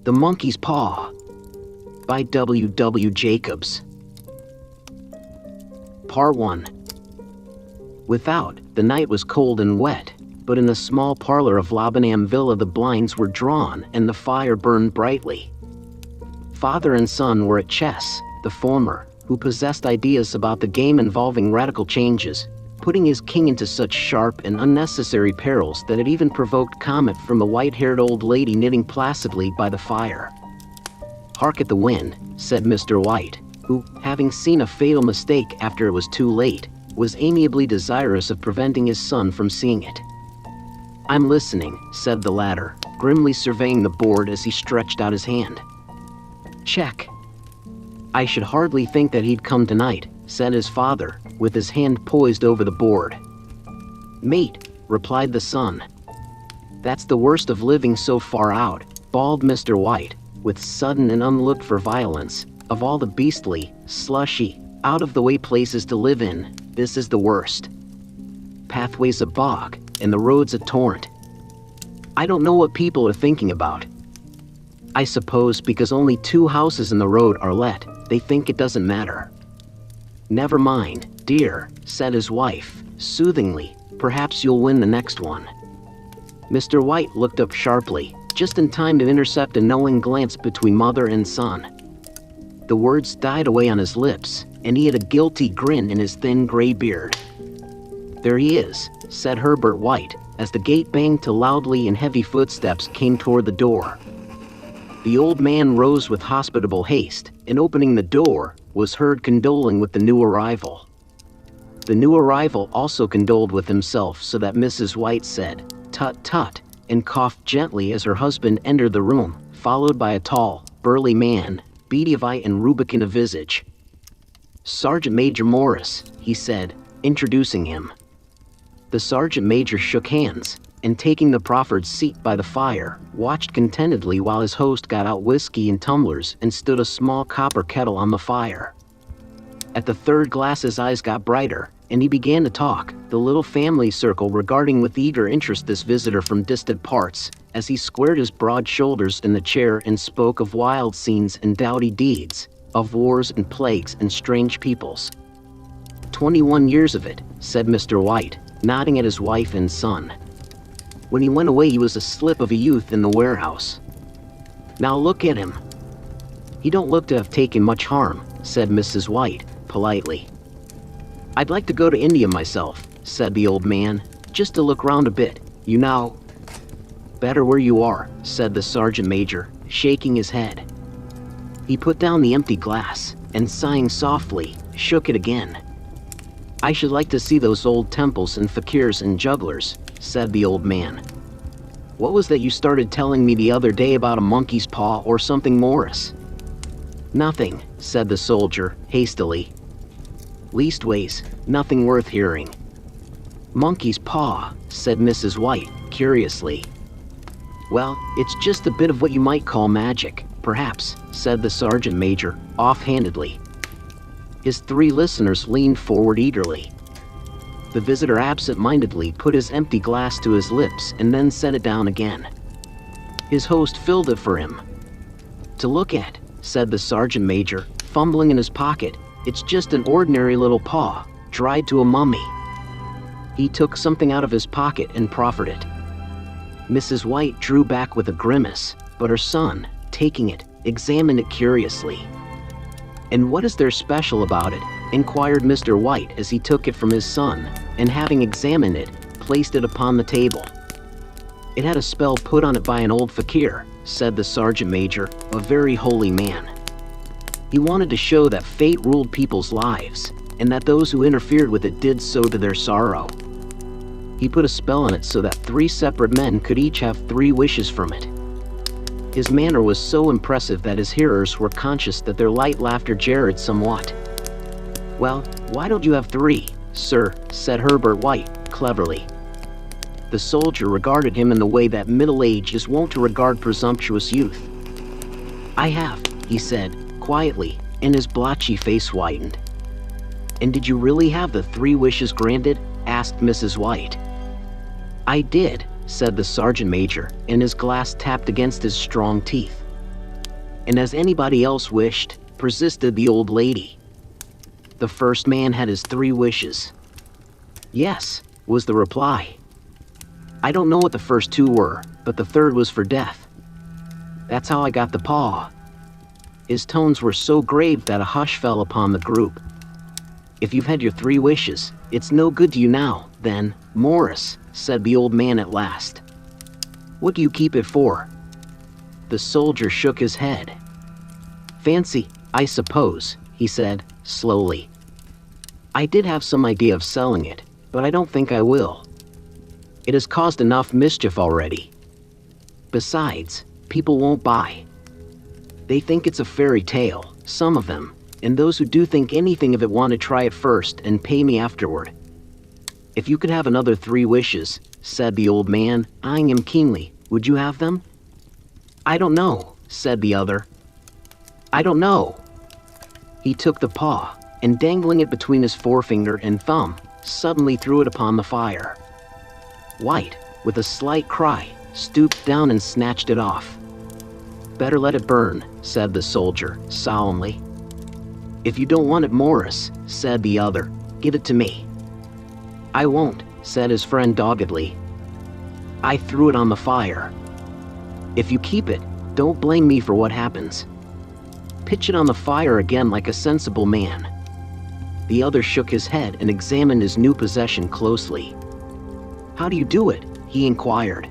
The Monkey's Paw by W. W. Jacobs. Part 1. Without, the night was cold and wet, but in the small parlor of Labanam Villa the blinds were drawn and the fire burned brightly. Father and son were at chess, the former, who possessed ideas about the game involving radical changes, putting his king into such sharp and unnecessary perils that it even provoked comment from the white-haired old lady knitting placidly by the fire. "Hark at the wind," said Mr. White, who, having seen a fatal mistake after it was too late, was amiably desirous of preventing his son from seeing it. "I'm listening," said the latter, grimly surveying the board as he stretched out his hand. "Check." "I should hardly think that he'd come tonight," said his father, with his hand poised over the board. "Mate," replied the son. "That's the worst of living so far out," bawled Mr. White, with sudden and unlooked-for violence. "Of all the beastly, slushy, out-of-the-way places to live in, this is the worst. Pathway's a bog, and the road's a torrent. I don't know what people are thinking about. I suppose because only 2 houses in the road are let, they think it doesn't matter." "Never mind, dear," said his wife, soothingly. "Perhaps you'll win the next one." Mr. White looked up sharply, just in time to intercept a knowing glance between mother and son. The words died away on his lips, and he had a guilty grin in his thin gray beard. "There he is," said Herbert White, as the gate banged to loudly and heavy footsteps came toward the door. The old man rose with hospitable haste, and opening the door, was heard condoling with the new arrival. The new arrival also condoled with himself, so that Mrs. White said, "Tut, tut," and coughed gently as her husband entered the room, followed by a tall, burly man, beady-eyed and rubicund of visage. "Sergeant Major Morris," he said, introducing him. The sergeant major shook hands, and taking the proffered seat by the fire, watched contentedly while his host got out whiskey and tumblers and stood a small copper kettle on the fire. At the 3rd glass his eyes got brighter, and he began to talk, the little family circle regarding with eager interest this visitor from distant parts, as he squared his broad shoulders in the chair and spoke of wild scenes and doughty deeds, of wars and plagues and strange peoples. 21 years of it," said Mr. White, nodding at his wife and son. "When he went away he was a slip of a youth in the warehouse. Now look at him. He don't look to have taken much harm," said Mrs. White, politely. "I'd like to go to India myself," said the old man, "just to look round a bit, you know." "Better where you are," said the sergeant major, shaking his head. He put down the empty glass, and sighing softly, shook it again. "I should like to see those old temples and fakirs and jugglers," said the old man. "What was that you started telling me the other day about a monkey's paw or something, Morris?" "Nothing," said the soldier, hastily. "Leastways, nothing worth hearing." "Monkey's paw," said Mrs. White, curiously. "Well, it's just a bit of what you might call magic, perhaps," said the sergeant major, offhandedly. His 3 listeners leaned forward eagerly. The visitor absent-mindedly put his empty glass to his lips and then set it down again. His host filled it for him. "To look at," said the sergeant major, fumbling in his pocket, "it's just an ordinary little paw, dried to a mummy." He took something out of his pocket and proffered it. Mrs. White drew back with a grimace, but her son, taking it, examined it curiously. "And what is there special about it?" inquired Mr. White as he took it from his son, and having examined it, placed it upon the table. "It had a spell put on it by an old fakir," said the sergeant major, "a very holy man. He wanted to show that fate ruled people's lives, and that those who interfered with it did so to their sorrow. He put a spell on it so that 3 separate men could each have 3 wishes from it. His manner was so impressive that his hearers were conscious that their light laughter jarred somewhat. "Well, why don't you have 3, sir?" said Herbert White, cleverly. The soldier regarded him in the way that middle age is wont to regard presumptuous youth. "I have," he said, quietly, and his blotchy face whitened. "And did you really have the 3 wishes granted?" asked Mrs. White. "I did," said the sergeant major, and his glass tapped against his strong teeth. And as anybody else wished, persisted the old lady. The first man had his 3 wishes. Yes, was the reply. I don't know what the first 2 were, but the third was for death. That's how I got the paw. His tones were so grave that a hush fell upon the group. If you've had your 3 wishes, it's no good to you now, then, Morris, said the old man at last. What do you keep it for? The soldier shook his head. Fancy, I suppose, he said, slowly. I did have some idea of selling it, but I don't think I will. It has caused enough mischief already. Besides, people won't buy. They think it's a fairy tale, some of them, and those who do think anything of it want to try it first and pay me afterward. If you could have another 3 wishes, said the old man, eyeing him keenly, would you have them? I don't know, said the other. I don't know. He took the paw, and dangling it between his forefinger and thumb, suddenly threw it upon the fire. White, with a slight cry, stooped down and snatched it off. Better let it burn, said the soldier, solemnly. If you don't want it, Morris, said the other, give it to me. I won't, said his friend doggedly. I threw it on the fire. If you keep it, don't blame me for what happens. Pitch it on the fire again like a sensible man. The other shook his head and examined his new possession closely. How do you do it? He inquired.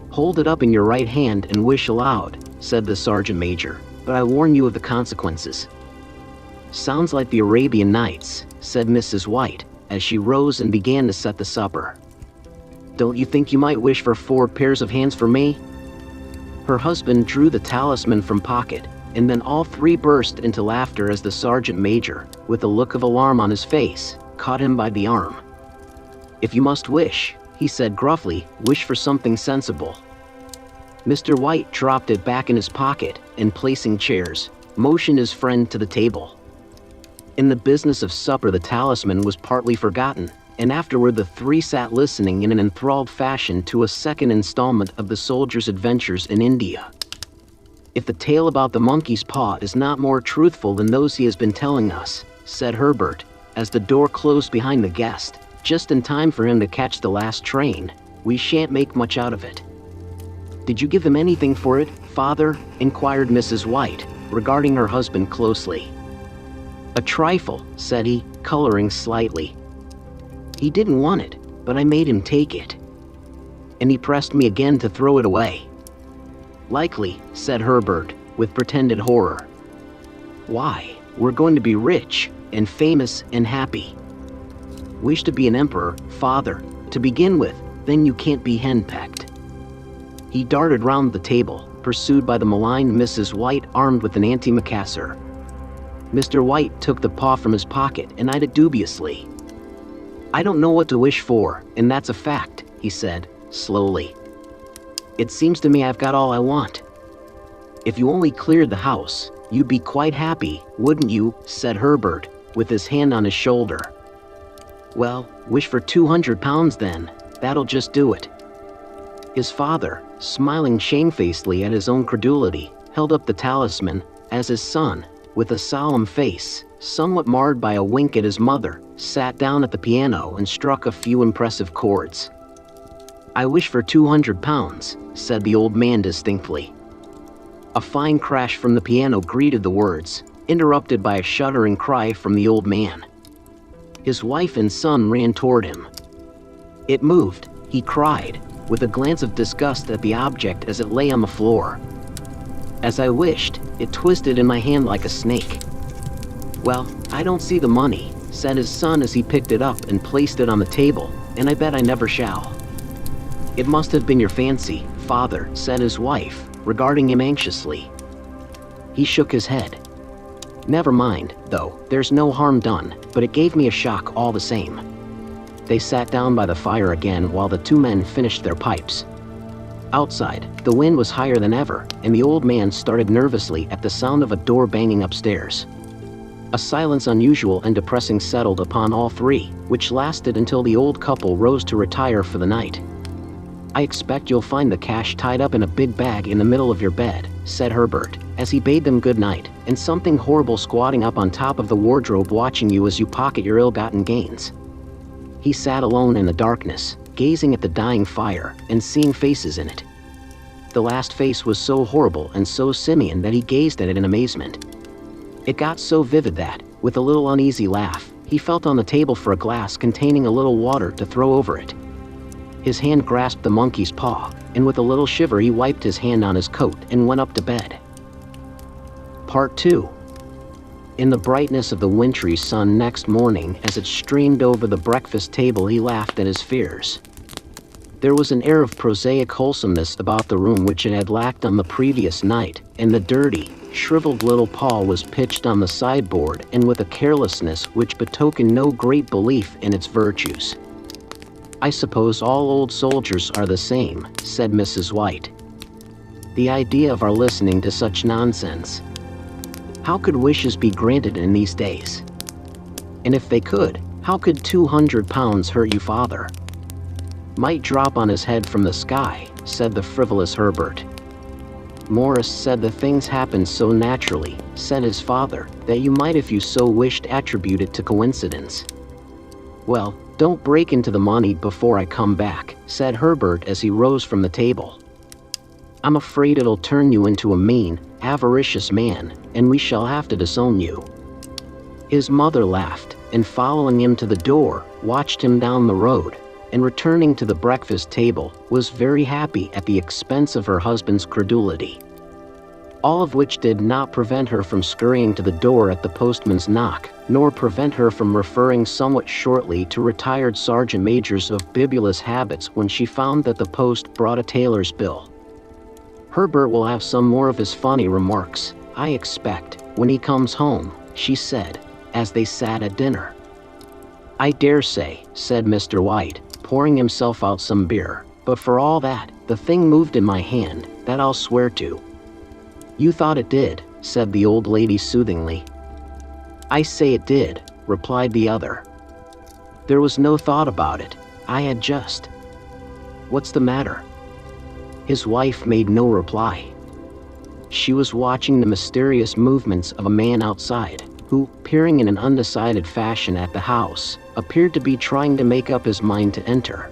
Hold it up in your right hand and wish aloud, said the sergeant major, but I warn you of the consequences. Sounds like the Arabian Nights, said Mrs. White, as she rose and began to set the supper. Don't you think you might wish for 4 pairs of hands for me? Her husband drew the talisman from pocket, and then all 3 burst into laughter as the sergeant major, with a look of alarm on his face, caught him by the arm. If you must wish, he said gruffly, wish for something sensible. Mr. White dropped it back in his pocket and, placing chairs, motioned his friend to the table. In the business of supper, the talisman was partly forgotten, and afterward the 3 sat listening in an enthralled fashion to a second installment of the soldier's adventures in India. If the tale about the monkey's paw is not more truthful than those he has been telling us, said Herbert, as the door closed behind the guest, just in time for him to catch the last train, we shan't make much out of it. Did you give him anything for it, father? Inquired Mrs. White, regarding her husband closely. A trifle, said he, coloring slightly. He didn't want it, but I made him take it. And he pressed me again to throw it away. Likely, said Herbert, with pretended horror. Why, we're going to be rich, and famous, and happy. Wish to be an emperor, father, to begin with, then you can't be henpecked. He darted round the table, pursued by the maligned Mrs. White armed with an antimacassar. Mr. White took the paw from his pocket and eyed it dubiously. I don't know what to wish for, and that's a fact, he said, slowly. It seems to me I've got all I want. If you only cleared the house, you'd be quite happy, wouldn't you? Said Herbert, with his hand on his shoulder. Well, wish for 200 pounds then, that'll just do it. His father, smiling shamefacedly at his own credulity, held up the talisman, as his son, with a solemn face, somewhat marred by a wink at his mother, sat down at the piano and struck a few impressive chords. I wish for 200 pounds, said the old man distinctly. A fine crash from the piano greeted the words, interrupted by a shuddering cry from the old man. His wife and son ran toward him. It moved, he cried, with a glance of disgust at the object as it lay on the floor. As I wished, it twisted in my hand like a snake. Well, I don't see the money, said his son as he picked it up and placed it on the table, and I bet I never shall. It must have been your fancy, father, said his wife, regarding him anxiously. He shook his head. Never mind, though, there's no harm done, but it gave me a shock all the same. They sat down by the fire again while the 2 men finished their pipes. Outside, the wind was higher than ever, and the old man started nervously at the sound of a door banging upstairs. A silence unusual and depressing settled upon all 3, which lasted until the old couple rose to retire for the night. I expect you'll find the cash tied up in a big bag in the middle of your bed, said Herbert, as he bade them good night, and something horrible squatting up on top of the wardrobe watching you as you pocket your ill-gotten gains. He sat alone in the darkness, gazing at the dying fire and seeing faces in it. The last face was so horrible and so simian that he gazed at it in amazement. It got so vivid that, with a little uneasy laugh, he felt on the table for a glass containing a little water to throw over it. His hand grasped the monkey's paw, and with a little shiver he wiped his hand on his coat and went up to bed. Part 2. In the brightness of the wintry sun next morning, as it streamed over the breakfast table, he laughed at his fears. There was an air of prosaic wholesomeness about the room which it had lacked on the previous night, and the dirty, shriveled little paw was pitched on the sideboard and with a carelessness which betokened no great belief in its virtues. "I suppose all old soldiers are the same," said Mrs. White. "The idea of our listening to such nonsense. How could wishes be granted in these days? And if they could, how could 200 pounds hurt you, father?" "Might drop on his head from the sky," said the frivolous Herbert. "Morris said the things happened so naturally," said his father, "that you might, if you so wished, attribute it to coincidence." "Well, don't break into the money before I come back," said Herbert as he rose from the table. "I'm afraid it'll turn you into a mean, avaricious man, and we shall have to disown you." His mother laughed, and following him to the door, watched him down the road, and returning to the breakfast table, was very happy at the expense of her husband's credulity. All of which did not prevent her from scurrying to the door at the postman's knock, nor prevent her from referring somewhat shortly to retired sergeant majors of bibulous habits when she found that the post brought a tailor's bill. "Herbert will have some more of his funny remarks, I expect, when he comes home," she said, as they sat at dinner. "I dare say," said Mr. White, pouring himself out some beer, "but for all that, the thing moved in my hand, that I'll swear to." "You thought it did," said the old lady soothingly. "I say it did," replied the other. "There was no thought about it. I had just—" "What's the matter?" His wife made no reply. She was watching the mysterious movements of a man outside, who, peering in an undecided fashion at the house, appeared to be trying to make up his mind to enter.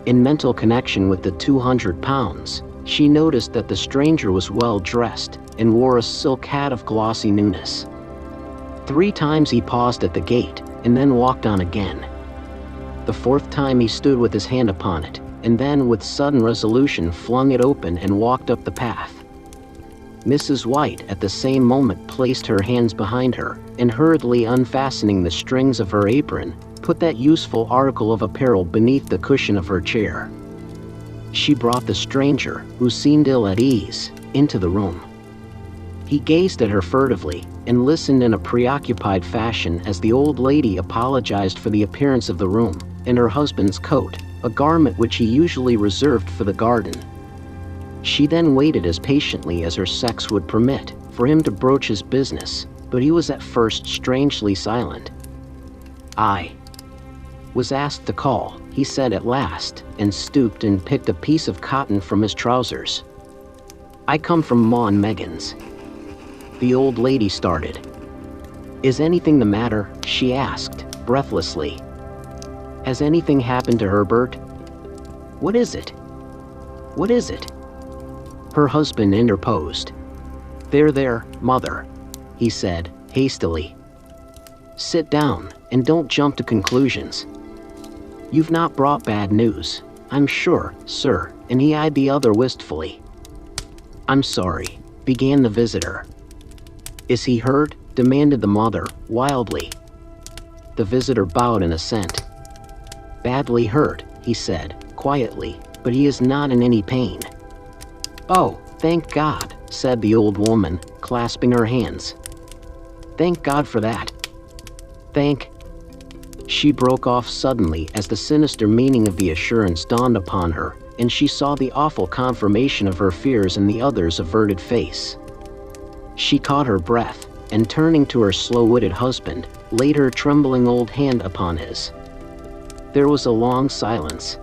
In mental connection with the 200 pounds, she noticed that the stranger was well dressed and wore a silk hat of glossy newness. 3 times he paused at the gate and then walked on again. The 4th time he stood with his hand upon it, and then with sudden resolution flung it open and walked up the path. Mrs. White at the same moment placed her hands behind her, and hurriedly unfastening the strings of her apron, put that useful article of apparel beneath the cushion of her chair. She brought the stranger, who seemed ill at ease, into the room. He gazed at her furtively, and listened in a preoccupied fashion as the old lady apologized for the appearance of the room, and her husband's coat, a garment which he usually reserved for the garden. She then waited as patiently as her sex would permit, for him to broach his business, but he was at first strangely silent. "I was asked to call," he said at last, and stooped and picked a piece of cotton from his trousers. "I come from Ma and Megan's." The old lady started. "Is anything the matter?" she asked, breathlessly. "Has anything happened to Herbert?" "What is it? What is it?" Her husband interposed. There, mother," he said, hastily. "Sit down, and don't jump to conclusions. You've not brought bad news, I'm sure, sir," and he eyed the other wistfully. "I'm sorry," began the visitor. "Is he hurt?" demanded the mother, wildly. The visitor bowed in assent. "Badly hurt," he said, quietly, "but he is not in any pain." "Oh, thank God," said the old woman, clasping her hands. "Thank God for that. Thank—" She broke off suddenly as the sinister meaning of the assurance dawned upon her, and she saw the awful confirmation of her fears in the other's averted face. She caught her breath, and turning to her slow-witted husband, laid her trembling old hand upon his. There was a long silence.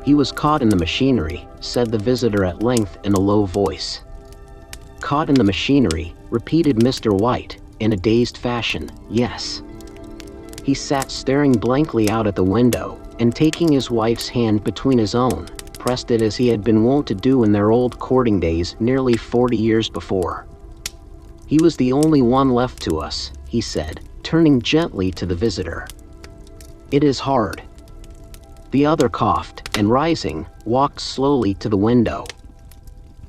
"He was caught in the machinery," said the visitor at length in a low voice. caught in the machinery," repeated Mr. White, in a dazed fashion. "Yes." He sat staring blankly out at the window, and taking his wife's hand between his own, pressed it as he had been wont to do in their old courting days nearly 40 years before. "He was the only one left to us," he said, turning gently to the visitor. "It is hard." The other coughed, and rising, walked slowly to the window.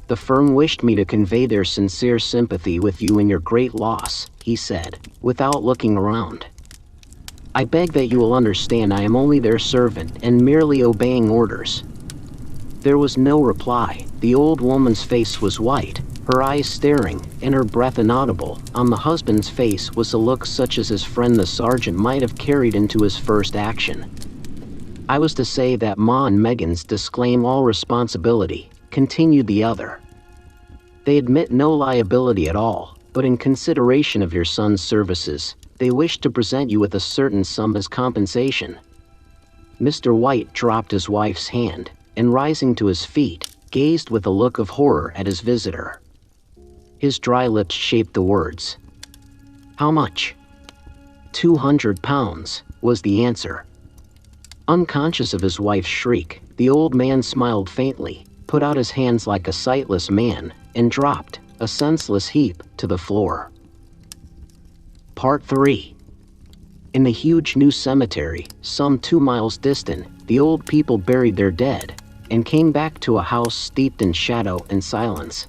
"The firm wished me to convey their sincere sympathy with you in your great loss," he said, without looking around. "I beg that you will understand I am only their servant and merely obeying orders." There was no reply. The old woman's face was white, her eyes staring, and her breath inaudible. On the husband's face was a look such as his friend the sergeant might have carried into his first action. "I was to say that Ma and Megan's disclaim all responsibility," continued the other. "They admit no liability at all, but in consideration of your son's services, they wish to present you with a certain sum as compensation." Mr. White dropped his wife's hand, and rising to his feet, gazed with a look of horror at his visitor. His dry lips shaped the words. "How much?" £200, was the answer. Unconscious of his wife's shriek, the old man smiled faintly, put out his hands like a sightless man, and dropped, a senseless heap, to the floor. Part 3. In the huge new cemetery, some 2 miles distant, the old people buried their dead, and came back to a house steeped in shadow and silence.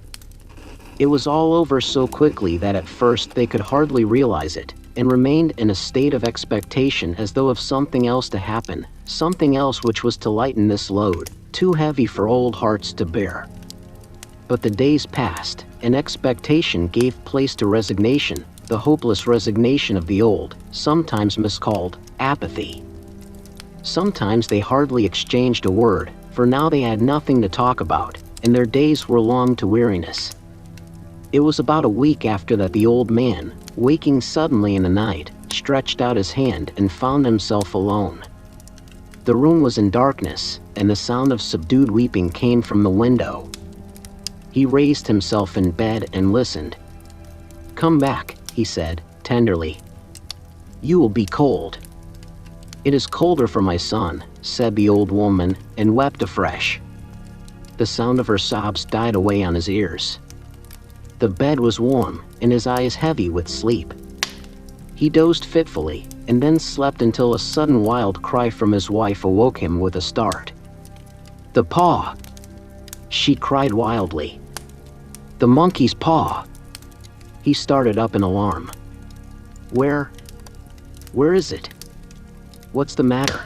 It was all over so quickly that at first they could hardly realize it, and remained in a state of expectation as though of something else to happen, something else which was to lighten this load, too heavy for old hearts to bear. But the days passed, and expectation gave place to resignation, the hopeless resignation of the old, sometimes miscalled, apathy. Sometimes they hardly exchanged a word, for now they had nothing to talk about, and their days were long to weariness. It was about a week after that the old man, waking suddenly in the night, stretched out his hand and found himself alone. The room was in darkness, and the sound of subdued weeping came from the window. He raised himself in bed and listened. "Come back," he said, tenderly. "You will be cold." "It is colder for my son," said the old woman, and wept afresh. The sound of her sobs died away on his ears. The bed was warm, and his eyes heavy with sleep. He dozed fitfully, and then slept until a sudden wild cry from his wife awoke him with a start. "The paw!" she cried wildly. "The monkey's paw!" He started up in alarm. Where is it? What's the matter?"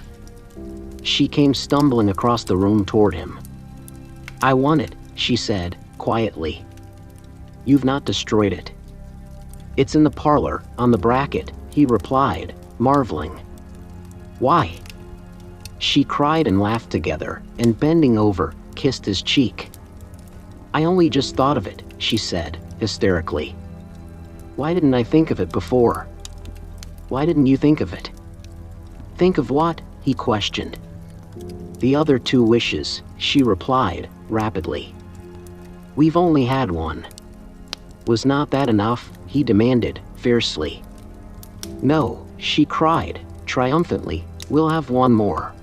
She came stumbling across the room toward him. "I want it," she said, quietly. "You've not destroyed it." "It's in the parlor, on the bracket," he replied, marveling. "Why?" She cried and laughed together, and bending over, kissed his cheek. "I only just thought of it," she said, hysterically. "Why didn't I think of it before?" "Why didn't you think of it?" "Think of what?" he questioned. "The other 2 wishes," she replied, rapidly. "We've only had one." "Was not that enough?" he demanded, fiercely. "No," she cried, triumphantly, "we'll have one more.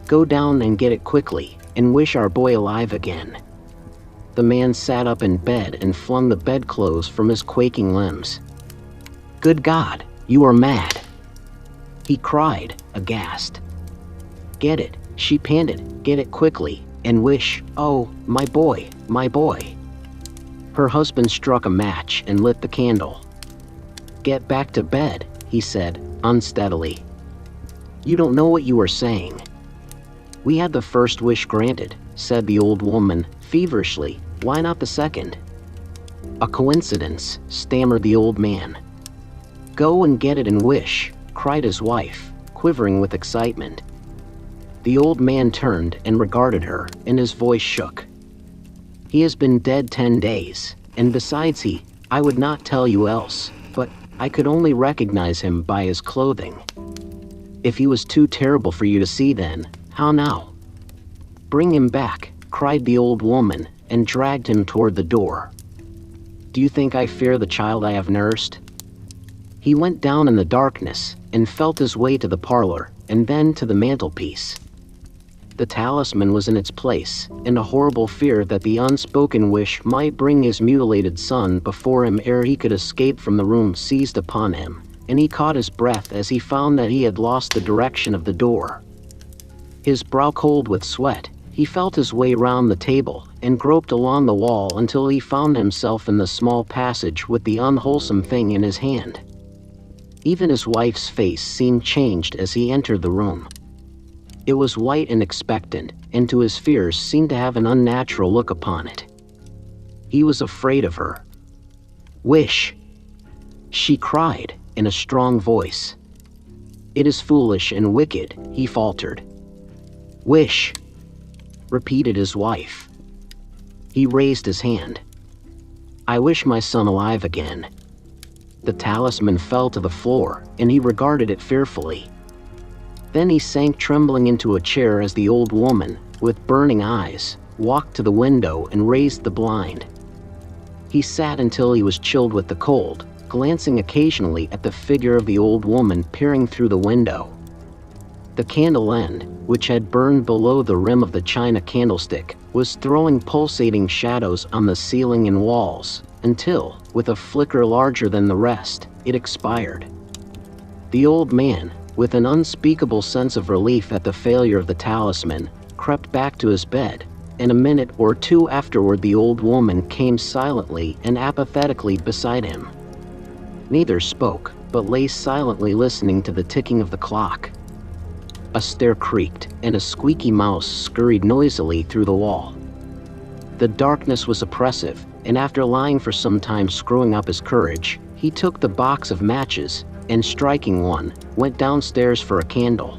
Go down and get it quickly, and wish our boy alive again." The man sat up in bed and flung the bedclothes from his quaking limbs. "Good God, you are mad!" he cried, aghast. "Get it," she panted, "get it quickly, and wish, oh, my boy, my boy." Her husband struck a match and lit the candle. "Get back to bed," he said, unsteadily. "You don't know what you are saying." "We had the first wish granted," said the old woman, feverishly. "Why not the second?" "A coincidence," stammered the old man. "Go and get it and wish," cried his wife, quivering with excitement. The old man turned and regarded her, and his voice shook. "He has been dead 10 days, and besides I would not tell you else, but I could only recognize him by his clothing." "If he was too terrible for you to see then, how now?" "Bring him back," cried the old woman, and dragged him toward the door. Do you think I fear the child I have nursed?" He went down in the darkness and felt his way to the parlor and then to the mantelpiece. The talisman was in its place, and a horrible fear that the unspoken wish might bring his mutilated son before him ere he could escape from the room seized upon him, and he caught his breath as he found that he had lost the direction of the door. His brow cold with sweat, he felt his way round the table and groped along the wall until he found himself in the small passage with the unwholesome thing in his hand. Even his wife's face seemed changed as he entered the room. It was white and expectant, and to his fears seemed to have an unnatural look upon it. He was afraid of her. "Wish," she cried in a strong voice. "It is foolish and wicked," he faltered. "Wish," repeated his wife. He raised his hand. "I wish my son alive again." The talisman fell to the floor, and he regarded it fearfully. Then he sank trembling into a chair as the old woman, with burning eyes, walked to the window and raised the blind. He sat until he was chilled with the cold, glancing occasionally at the figure of the old woman peering through the window. The candle end, which had burned below the rim of the china candlestick, was throwing pulsating shadows on the ceiling and walls, until, with a flicker larger than the rest, it expired. The old man, with an unspeakable sense of relief at the failure of the talisman, crept back to his bed, and a minute or two afterward the old woman came silently and apathetically beside him. Neither spoke, but lay silently listening to the ticking of the clock. A stair creaked, and a squeaky mouse scurried noisily through the wall. The darkness was oppressive, and after lying for some time screwing up his courage, he took the box of matches, and striking one, went downstairs for a candle.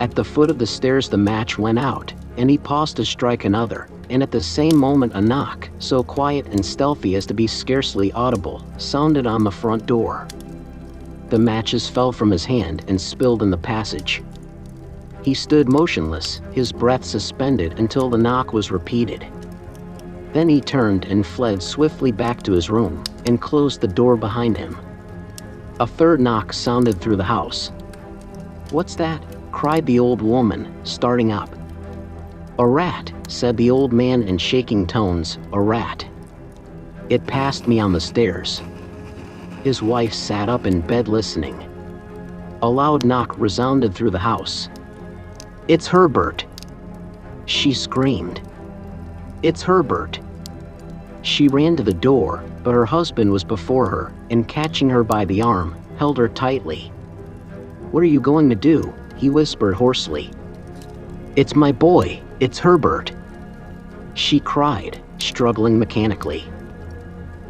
At the foot of the stairs the match went out, and he paused to strike another, and at the same moment a knock, so quiet and stealthy as to be scarcely audible, sounded on the front door. The matches fell from his hand and spilled in the passage. He stood motionless, his breath suspended until the knock was repeated. Then he turned and fled swiftly back to his room, and closed the door behind him. A third knock sounded through the house. "What's that?" cried the old woman, starting up. "A rat," said the old man in shaking tones, "a rat. It passed me on the stairs." His wife sat up in bed listening. A loud knock resounded through the house. "It's Herbert!" she screamed. "It's Herbert!" She ran to the door, but her husband was before her, and catching her by the arm, held her tightly. "What are you going to do?" he whispered hoarsely. "It's my boy, it's Herbert!" she cried, struggling mechanically.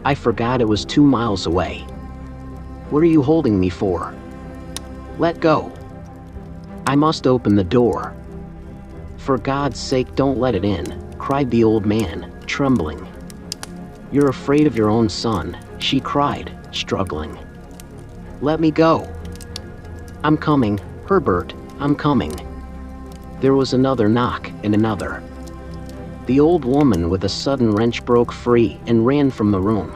"I forgot it was 2 miles away. What are you holding me for? Let go. I must open the door." "For God's sake, don't let it in," cried the old man, trembling. "You're afraid of your own son," she cried, struggling. "Let me go." "I'm coming, Herbert, I'm coming." There was another knock and another. The old woman with a sudden wrench broke free and ran from the room.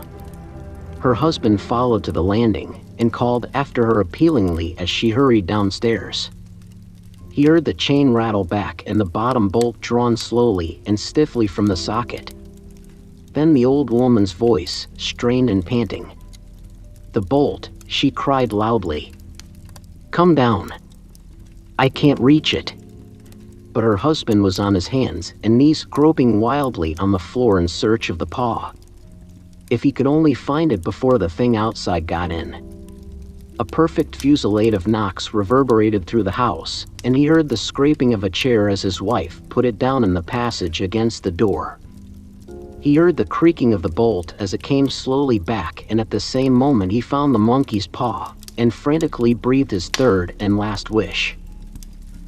Her husband followed to the landing and called after her appealingly as she hurried downstairs. He heard the chain rattle back and the bottom bolt drawn slowly and stiffly from the socket. Then the old woman's voice, strained and panting. "The bolt," she cried loudly. "Come down. I can't reach it." But her husband was on his hands and knees groping wildly on the floor in search of the paw. If he could only find it before the thing outside got in. A perfect fusillade of knocks reverberated through the house, and he heard the scraping of a chair as his wife put it down in the passage against the door. He heard the creaking of the bolt as it came slowly back, and at the same moment he found the monkey's paw, and frantically breathed his third and last wish.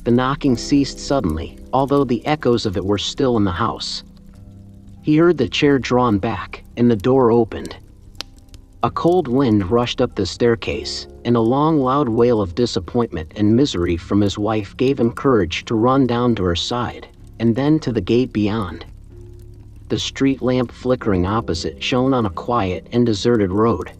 The knocking ceased suddenly, although the echoes of it were still in the house. He heard the chair drawn back, and the door opened. A cold wind rushed up the staircase, and a long loud wail of disappointment and misery from his wife gave him courage to run down to her side, and then to the gate beyond. The street lamp flickering opposite shone on a quiet and deserted road.